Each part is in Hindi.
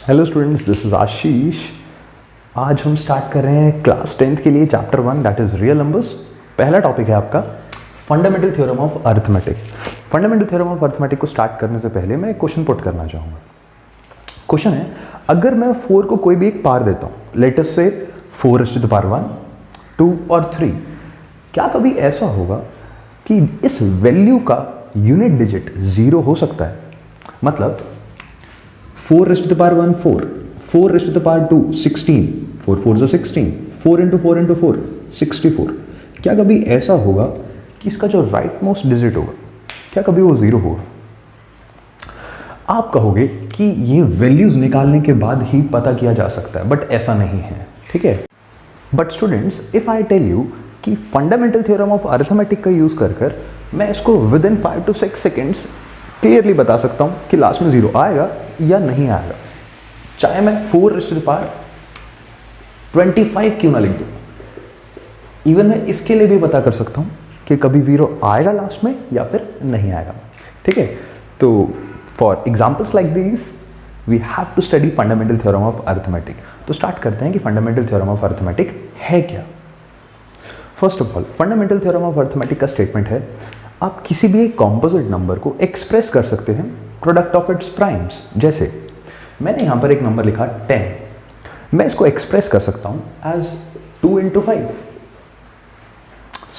हेलो स्टूडेंट्स, दिस इज आशीष। आज हम स्टार्ट कर रहे हैं क्लास 10th के लिए chapter 1 that is real numbers. पहला टॉपिक है आपका fundamental theorem of arithmetic. Fundamental theorem of arithmetic को स्टार्ट करने से पहले मैं एक क्वेश्चन पुट करना चाहूँगा। क्वेश्चन है, अगर मैं 4 को कोई भी एक पार देता हूँ, लेट अस से 4⁻1, 2 और 3, क्या कभी ऐसा होगा कि इस वैल्यू का यूनिट डिजिट 0 हो सकता है? मतलब 4⁻1 4, 4⁻2 16, 4 4 16, 4 into 4 into 4 64। क्या कभी ऐसा होगा कि इसका जो राइट मोस्ट डिजिट होगा, क्या कभी वो 0 होगा? आप कहोगे कि ये वैल्यूज निकालने के बाद ही पता किया जा सकता है, बट ऐसा नहीं है, ठीक है। But students, if I tell you कि फंडामेंटल थ्योरम ऑफ अर्थमेटिक का यूज कर मैं इसको within 5 to 6 seconds clearly बता सकता हूं कि लास्ट में 0 आएगा या नहीं आएगा, चाहे मैं 4⁻25 क्यों ना लिख दूं। इवन मैं इसके लिए भी पता कर सकता हूं कि कभी 0 आएगा लास्ट में या फिर नहीं आएगा, ठीक है। तो for examples like this we have to study fundamental theorem of arithmetic. तो स्टार्ट करते हैं कि फंडामेंटल थ्योरम ऑफ अर्थमेटिक है क्या। First of all, fundamental theorem of arithmetic का स्टेटमेंट है, आप किसी भी एक कॉम्पोजिट नंबर को एक्सप्रेस कर सकते हैं प्रोडक्ट ऑफ इट्स प्राइम्स। जैसे मैंने यहां पर एक नंबर लिखा 10, मैं इसको एक्सप्रेस कर सकता हूं एज 2 into 5।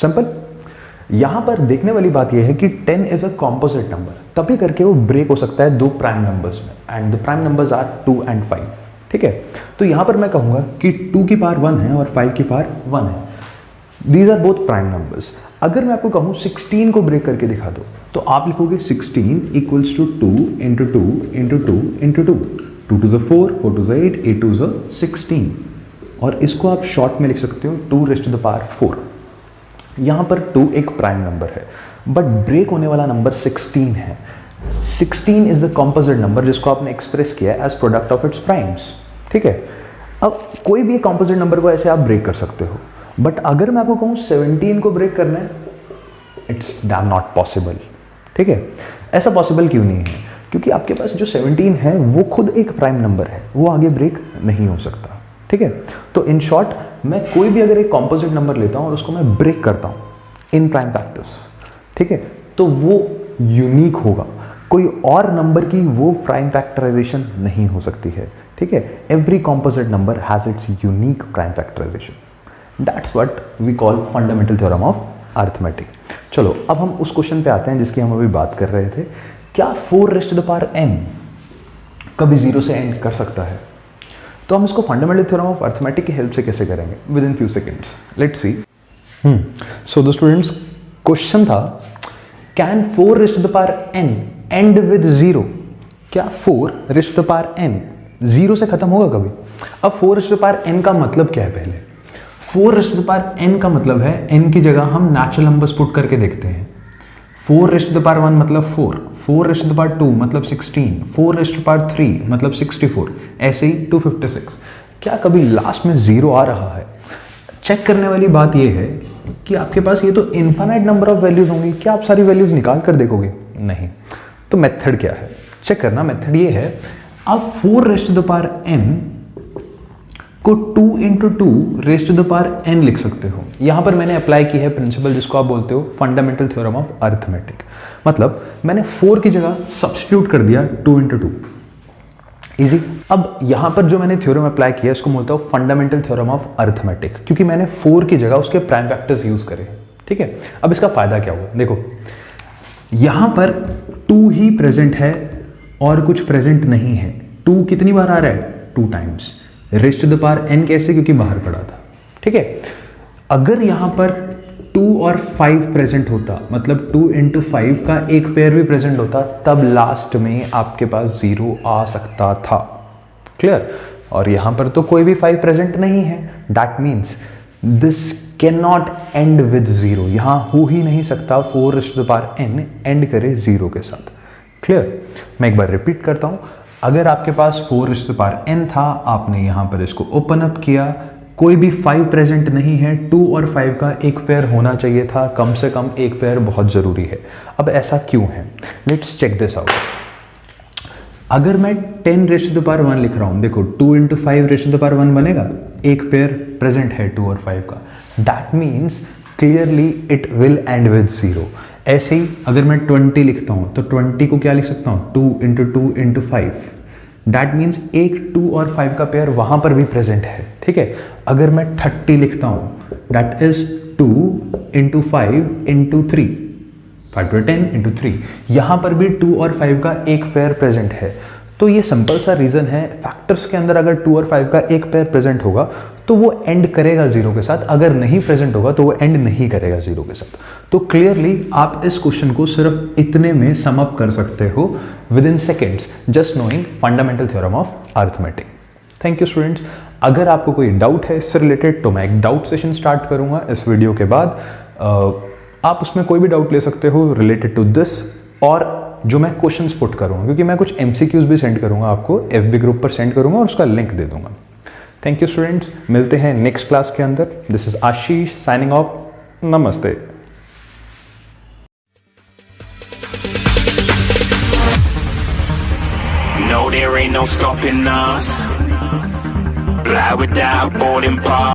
सिंपल। यहां पर देखने वाली बात यह है कि 10 इज अ कॉम्पोजिट नंबर, तभी करके वो ब्रेक हो सकता है दो प्राइम नंबर्स में, and the prime numbers are 2 and 5, ठीक है। तो यहां पर मैं कहूंगा कि 2 की पावर 1 है और 5 की पावर 1 है। These are both prime numbers. अगर मैं आपको कहूं 16 को ब्रेक करके दिखा दो, तो आप लिखोगे 16 equals to 2 into 2 into 2 into 2, 2 to the 4, 4 to the 8, 8 to the 16। और इसको आप शॉर्ट में लिख सकते हो 2⁻4। यहां पर 2 एक प्राइम नंबर है, बट ब्रेक होने वाला नंबर 16 है। 16 इज द कॉम्पोजिट नंबर जिसको आपने एक्सप्रेस किया as product of its primes, ठीक है। अब कोई भी कॉम्पोजिट नंबर को ऐसे आप ब्रेक कर सकते हो, बट अगर मैं आपको कहूं 17 को ब्रेक करना है, इट्स डैम नॉट पॉसिबल, ठीक है। ऐसा पॉसिबल क्यों नहीं है? क्योंकि आपके पास जो 17 है वो खुद एक प्राइम नंबर है, वो आगे ब्रेक नहीं हो सकता, ठीक है। तो इन शॉर्ट, मैं कोई भी अगर एक कॉम्पोजिट नंबर लेता हूं और उसको मैं ब्रेक करता हूं इन प्राइम फैक्टर्स, ठीक है, तो वो यूनिक होगा। कोई और नंबर की वो प्राइम फैक्टराइजेशन नहीं हो सकती है, ठीक है। Every composite number has its unique prime factorization. That's what we call fundamental theorem of arithmetic। चलो अब हम उस क्वेश्चन पे आते हैं जिसकी हम अभी बात कर रहे थे। क्या 4⁻n कभी 0 से एंड कर सकता है? तो हम इसको फंडामेंटल थ्योरम ऑफ अर्थमेटिक की हेल्प से कैसे करेंगे? With in few seconds, let's see. So the students, question था, कैन 4⁻n एंड विद 0? क्या 4⁻n 0 से खत्म होगा कभी? अब 4⁻n का मतलब क्या है? पहले 4⁻n का मतलब है n की जगह हम नेचुरल नंबर्स पुट करके देखते हैं। 4⁻1 मतलब 4, 4⁻2 मतलब 16, 4⁻3 मतलब 64, ऐसे ही 256। क्या कभी लास्ट में 0 आ रहा है? चेक करने वाली बात यह है कि आपके पास ये तो इनफाइनाइट नंबर ऑफ वैल्यूज होंगी, क्या आप सारी वैल्यूज निकाल कर देखोगे? नहीं। तो मेथड क्या है? चेक करना। मेथड ये है, आप 4⁻n को 2 into 2⁻n लिख सकते हो। यहां पर मैंने अप्लाई की है प्रिंसिपल जिसको आप बोलते हो फंडामेंटल थ्योरम ऑफ अर्थमेटिक। मतलब मैंने 4 की जगह सब्स्टिट्यूट कर दिया 2 into 2। इजी। अब यहां पर जो मैंने थ्योरम अप्लाई किया इसको बोलता हूं फंडामेंटल थ्योरम ऑफ अर्थमेटिक, क्योंकि मैंने 4 की जगह उसके प्राइम फैक्टर्स यूज करे, ठीक है। अब इसका फायदा क्या हुआ? देखो, यहां पर 2 ही प्रेजेंट है और कुछ प्रेजेंट नहीं है। 2 कितनी बार आ रहा है? 2 times। Raise to the power n कैसे? क्योंकि बाहर पड़ा था, ठीक है। अगर यहां पर 2 और 5 प्रेजेंट होता, मतलब 2 into 5 का एक पेयर भी प्रेजेंट होता, तब लास्ट में आपके पास 0 आ सकता था। क्लियर? और यहां पर तो कोई भी 5 प्रेजेंट नहीं है, that means this can not and with 0। यहां हो ही नहीं सकता 4⁻n एंड करे 0 के साथ। क्लियर? मैं एक बार रिपीट करता हूं। अगर आपके पास 4⁻n था, आपने यहां पर इसको ओपन अप किया, कोई भी 5 प्रेजेंट नहीं है, 2 और 5 का एक पेयर होना चाहिए था, कम से कम एक पेयर बहुत जरूरी है। अब ऐसा क्यों है? Let's check this out. अगर मैं 10 रेज़ टू द पावर 1 लिख रहा हूँ, देखो 2 into 5 raise to the power 1 बनेगा, एक पेयर प्रेजेंट है 2 और 5 का, that means clearly it will and with 0। ऐसे ही अगर मैं 20 लिखता हूँ तो 20 को क्या लिख सकता हूँ, 2 इंटू 2 इंटू 5, दैट मीन्स एक 2 और 5 का पेयर वहाँ पर भी प्रेजेंट है, ठीक है। अगर मैं 30 लिखता हूँ, that is 2 into 5 into 3, 5 to 10 into 3, यहाँ पर भी 2 और 5 का एक पेयर प्रेजेंट है। तो ये सिंपल सा रीज़न है, फैक्टर्स के अंदर अगर 2 और 5 का एक पेयर प्रेजेंट होगा तो वो एंड करेगा 0 के साथ, अगर नहीं प्रेजेंट होगा तो वो एंड नहीं करेगा 0 के साथ। तो क्लियरली आप इस क्वेश्चन को सिर्फ इतने में सम अप कर सकते हो with in seconds, just knowing fundamental theorem of arithmetic. Thank you students. अगर आपको कोई डाउट है इससे रिलेटेड तो मैं एक डाउट सेशन स्टार्ट करूंगा इस वीडियो के बाद। आप उसमें कोई भी डाउट ले सकते हो रिलेटेड टू दिस, और जो मैं क्वेश्चंस पुट करूंगा, क्योंकि मैं कुछ MCQs भी सेंड करूंगा आपको, FB ग्रुप पर सेंड करूंगा और उसका लिंक दे दूंगा। थैंक यू स्टूडेंट्स, मिलते हैं नेक्स्ट क्लास के अंदर। This is Ashish signing off, नमस्ते। No, there ain't no stopping us. Fly without boarding pass.